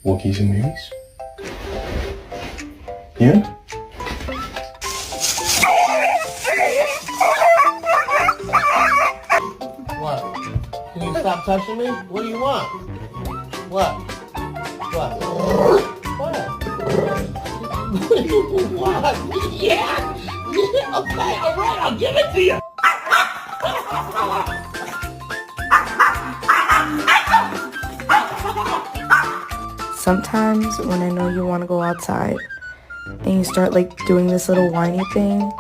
Walkies and movies? Yeah? What? Can you stop touching me? What do you want? What? What? What? What do you want? Yeah! Okay, alright, I'll give it to you! Sometimes when I know you want to go outside and you start like doing this little whiny thing,